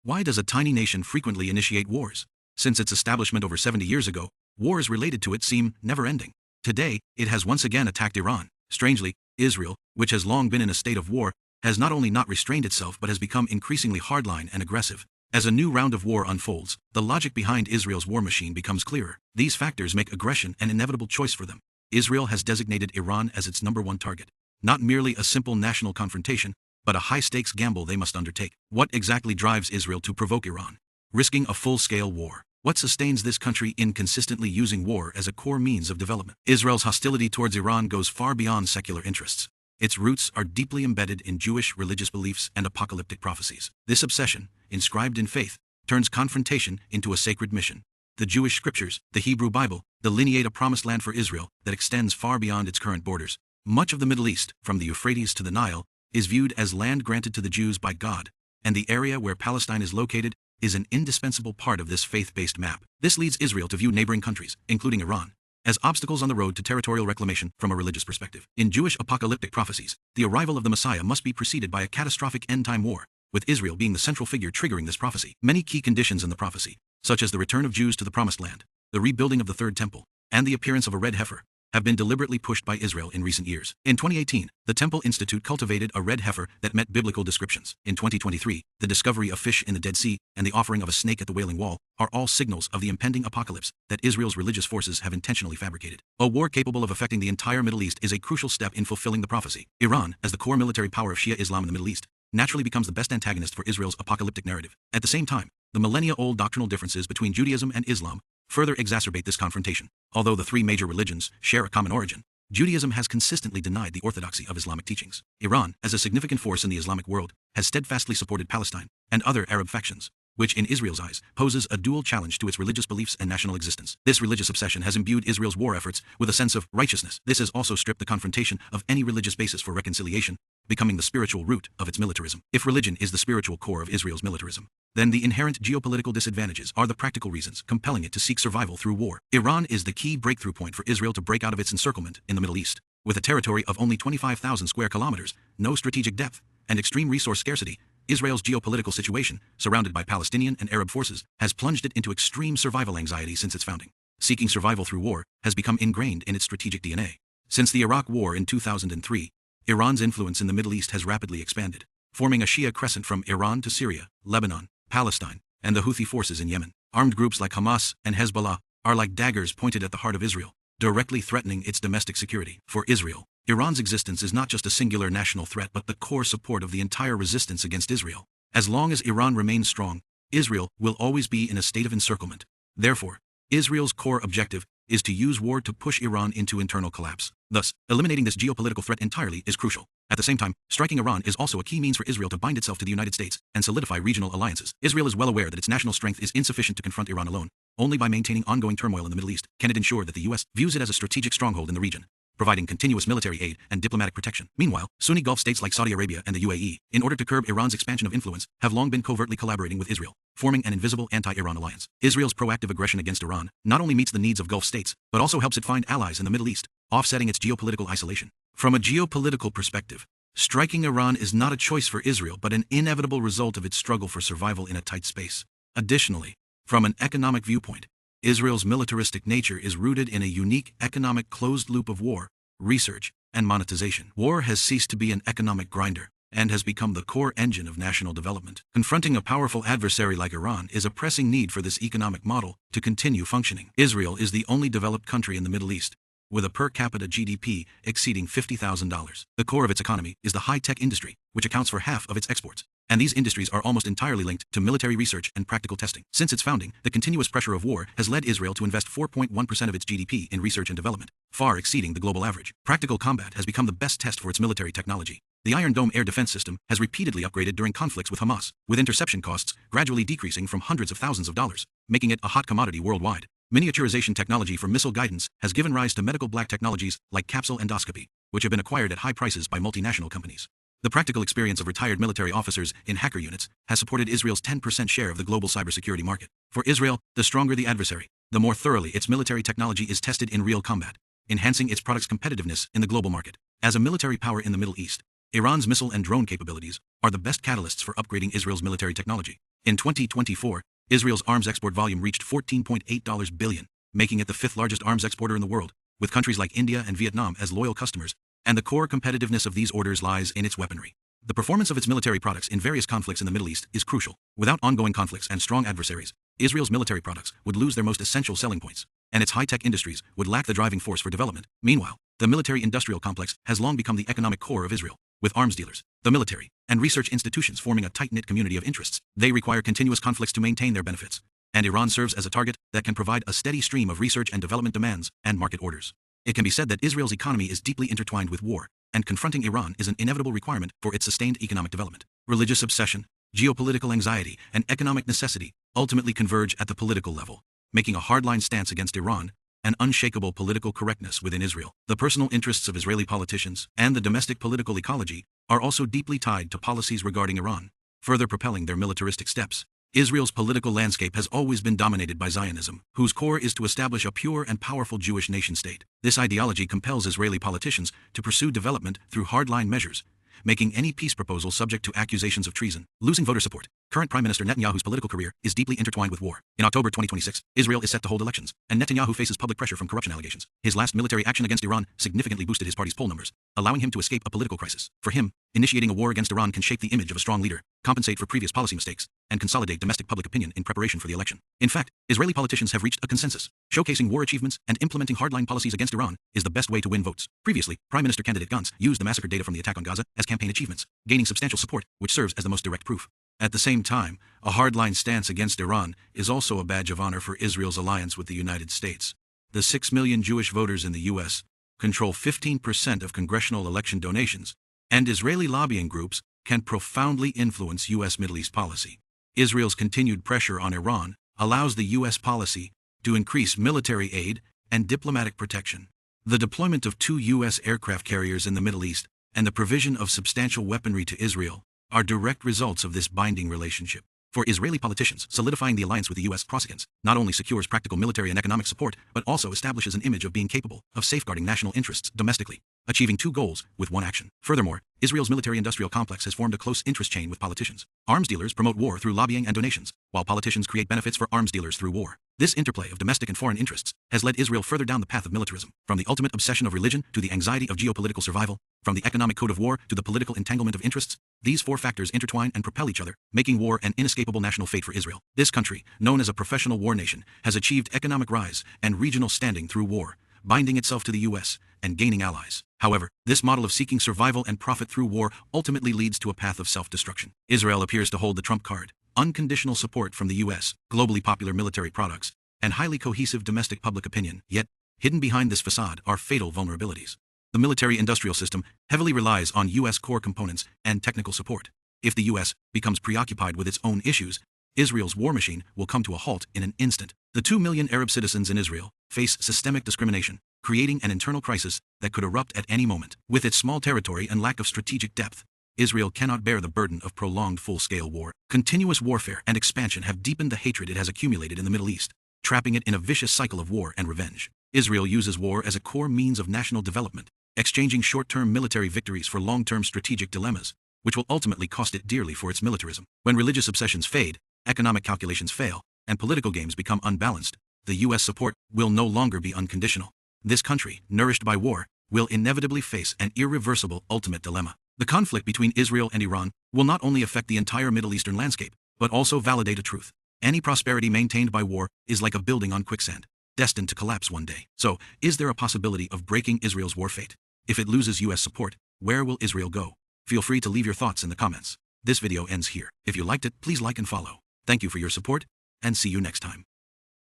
Why does a tiny nation frequently initiate wars? Since its establishment over 70 years ago, wars related to it seem never-ending. Today, it has once again attacked Iran. Strangely, Israel, which has long been in a state of war, has not only not restrained itself but has become increasingly hardline and aggressive. As a new round of war unfolds, the logic behind Israel's war machine becomes clearer. These factors make aggression an inevitable choice for them. Israel has designated Iran as its #1 target. Not merely a simple national confrontation, but a high-stakes gamble they must undertake. What exactly drives Israel to provoke Iran? Risking a full-scale war. What sustains this country in consistently using war as a core means of development? Israel's hostility towards Iran goes far beyond secular interests. Its roots are deeply embedded in Jewish religious beliefs and apocalyptic prophecies. This obsession, inscribed in faith, turns confrontation into a sacred mission. The Jewish scriptures, the Hebrew Bible, delineate a promised land for Israel that extends far beyond its current borders. Much of the Middle East, from the Euphrates to the Nile, is viewed as land granted to the Jews by God, and the area where Palestine is located is an indispensable part of this faith-based map. This leads Israel to view neighboring countries, including Iran, as obstacles on the road to territorial reclamation from a religious perspective. In Jewish apocalyptic prophecies, the arrival of the Messiah must be preceded by a catastrophic end-time war, with Israel being the central figure triggering this prophecy. Many key conditions in the prophecy, such as the return of Jews to the Promised Land, the rebuilding of the Third Temple, and the appearance of a red heifer, have been deliberately pushed by Israel in recent years. In 2018, the Temple Institute cultivated a red heifer that met biblical descriptions. In 2023, the discovery of fish in the Dead Sea and the offering of a snake at the Wailing Wall are all signals of the impending apocalypse that Israel's religious forces have intentionally fabricated. A war capable of affecting the entire Middle East is a crucial step in fulfilling the prophecy. Iran, as the core military power of Shia Islam in the Middle East, naturally becomes the best antagonist for Israel's apocalyptic narrative. At the same time, the millennia-old doctrinal differences between Judaism and Islam further exacerbate this confrontation. Although the three major religions share a common origin, Judaism has consistently denied the orthodoxy of Islamic teachings. Iran, as a significant force in the Islamic world, has steadfastly supported Palestine and other Arab factions, which in Israel's eyes poses a dual challenge to its religious beliefs and national existence. This religious obsession has imbued Israel's war efforts with a sense of righteousness. This has also stripped the confrontation of any religious basis for reconciliation, becoming the spiritual root of its militarism. If religion is the spiritual core of Israel's militarism, then the inherent geopolitical disadvantages are the practical reasons compelling it to seek survival through war. Iran is the key breakthrough point for Israel to break out of its encirclement in the Middle East. With a territory of only 25,000 square kilometers, no strategic depth, and extreme resource scarcity, Israel's geopolitical situation, surrounded by Palestinian and Arab forces, has plunged it into extreme survival anxiety since its founding. Seeking survival through war has become ingrained in its strategic DNA. Since the Iraq War in 2003, Iran's influence in the Middle East has rapidly expanded, forming a Shia crescent from Iran to Syria, Lebanon, Palestine, and the Houthi forces in Yemen. Armed groups like Hamas and Hezbollah are like daggers pointed at the heart of Israel, directly threatening its domestic security. For Israel, Iran's existence is not just a singular national threat but the core support of the entire resistance against Israel. As long as Iran remains strong, Israel will always be in a state of encirclement. Therefore, Israel's core objective is to use war to push Iran into internal collapse. Thus, eliminating this geopolitical threat entirely is crucial. At the same time, striking Iran is also a key means for Israel to bind itself to the United States and solidify regional alliances. Israel is well aware that its national strength is insufficient to confront Iran alone. Only by maintaining ongoing turmoil in the Middle East can it ensure that the U.S. views it as a strategic stronghold in the region, providing continuous military aid and diplomatic protection. Meanwhile, Sunni Gulf states like Saudi Arabia and the UAE, in order to curb Iran's expansion of influence, have long been covertly collaborating with Israel, forming an invisible anti-Iran alliance. Israel's proactive aggression against Iran not only meets the needs of Gulf states, but also helps it find allies in the Middle East, offsetting its geopolitical isolation. From a geopolitical perspective, striking Iran is not a choice for Israel but an inevitable result of its struggle for survival in a tight space. Additionally, from an economic viewpoint, Israel's militaristic nature is rooted in a unique economic closed loop of war, research, and monetization. War has ceased to be an economic grinder and has become the core engine of national development. Confronting a powerful adversary like Iran is a pressing need for this economic model to continue functioning. Israel is the only developed country in the Middle East with a per capita GDP exceeding $50,000. The core of its economy is the high-tech industry, which accounts for half of its exports. And these industries are almost entirely linked to military research and practical testing. Since its founding, the continuous pressure of war has led Israel to invest 4.1% of its GDP in research and development, far exceeding the global average. Practical combat has become the best test for its military technology. The Iron Dome air defense system has repeatedly upgraded during conflicts with Hamas, with interception costs gradually decreasing from hundreds of thousands of dollars, making it a hot commodity worldwide. Miniaturization technology for missile guidance has given rise to medical black technologies like capsule endoscopy, which have been acquired at high prices by multinational companies. The practical experience of retired military officers in hacker units has supported Israel's 10% share of the global cybersecurity market. For Israel, the stronger the adversary, the more thoroughly its military technology is tested in real combat, enhancing its product's competitiveness in the global market. As a military power in the Middle East, Iran's missile and drone capabilities are the best catalysts for upgrading Israel's military technology. In 2024, Israel's arms export volume reached $14.8 billion, making it the fifth largest arms exporter in the world, with countries like India and Vietnam as loyal customers, and the core competitiveness of these orders lies in its weaponry. The performance of its military products in various conflicts in the Middle East is crucial. Without ongoing conflicts and strong adversaries, Israel's military products would lose their most essential selling points, and its high-tech industries would lack the driving force for development. Meanwhile, the military-industrial complex has long become the economic core of Israel, with arms dealers, the military, and research institutions forming a tight-knit community of interests. They require continuous conflicts to maintain their benefits, and Iran serves as a target that can provide a steady stream of research and development demands and market orders. It can be said that Israel's economy is deeply intertwined with war, and confronting Iran is an inevitable requirement for its sustained economic development. Religious obsession, geopolitical anxiety, and economic necessity ultimately converge at the political level, making a hardline stance against Iran an unshakable political correctness within Israel. The personal interests of Israeli politicians and the domestic political ecology are also deeply tied to policies regarding Iran, further propelling their militaristic steps. Israel's political landscape has always been dominated by Zionism, whose core is to establish a pure and powerful Jewish nation-state. This ideology compels Israeli politicians to pursue development through hardline measures, making any peace proposal subject to accusations of treason. Losing voter support. Current Prime Minister Netanyahu's political career is deeply intertwined with war. In October 2026, Israel is set to hold elections, and Netanyahu faces public pressure from corruption allegations. His last military action against Iran significantly boosted his party's poll numbers, allowing him to escape a political crisis. For him, initiating a war against Iran can shape the image of a strong leader, compensate for previous policy mistakes, and consolidate domestic public opinion in preparation for the election. In fact, Israeli politicians have reached a consensus. Showcasing war achievements and implementing hardline policies against Iran is the best way to win votes. Previously, Prime Minister candidate Gantz used the massacre data from the attack on Gaza as campaign achievements, gaining substantial support, which serves as the most direct proof. At the same time, a hardline stance against Iran is also a badge of honor for Israel's alliance with the United States. The 6 million Jewish voters in the U.S. control 15% of congressional election donations, and Israeli lobbying groups can profoundly influence U.S. Middle East policy. Israel's continued pressure on Iran allows the U.S. policy to increase military aid and diplomatic protection. The deployment of 2 U.S. aircraft carriers in the Middle East and the provision of substantial weaponry to Israel are direct results of this binding relationship. For Israeli politicians, solidifying the alliance with the U.S. Prosecutors not only secures practical military and economic support, but also establishes an image of being capable of safeguarding national interests domestically, achieving 2 goals with 1 action. Furthermore, Israel's military-industrial complex has formed a close interest chain with politicians. Arms dealers promote war through lobbying and donations, while politicians create benefits for arms dealers through war. This interplay of domestic and foreign interests has led Israel further down the path of militarism, from the ultimate obsession of religion to the anxiety of geopolitical survival, from the economic code of war to the political entanglement of interests. These 4 factors intertwine and propel each other, making war an inescapable national fate for Israel. This country, known as a professional war nation, has achieved economic rise and regional standing through war, binding itself to the U.S. and gaining allies. However, this model of seeking survival and profit through war ultimately leads to a path of self-destruction. Israel appears to hold the trump card: unconditional support from the U.S., globally popular military products, and highly cohesive domestic public opinion. Yet, hidden behind this facade are fatal vulnerabilities. The military-industrial system heavily relies on U.S. core components and technical support. If the U.S. becomes preoccupied with its own issues, Israel's war machine will come to a halt in an instant. The 2 million Arab citizens in Israel face systemic discrimination, creating an internal crisis that could erupt at any moment. With its small territory and lack of strategic depth, Israel cannot bear the burden of prolonged full-scale war. Continuous warfare and expansion have deepened the hatred it has accumulated in the Middle East, trapping it in a vicious cycle of war and revenge. Israel uses war as a core means of national development, exchanging short-term military victories for long-term strategic dilemmas, which will ultimately cost it dearly for its militarism. When religious obsessions fade, economic calculations fail, and political games become unbalanced, the U.S. support will no longer be unconditional. This country, nourished by war, will inevitably face an irreversible ultimate dilemma. The conflict between Israel and Iran will not only affect the entire Middle Eastern landscape, but also validate a truth. Any prosperity maintained by war is like a building on quicksand, destined to collapse one day. So, is there a possibility of breaking Israel's war fate? If it loses U.S. support, where will Israel go? Feel free to leave your thoughts in the comments. This video ends here. If you liked it, please like and follow. Thank you for your support, and see you next time.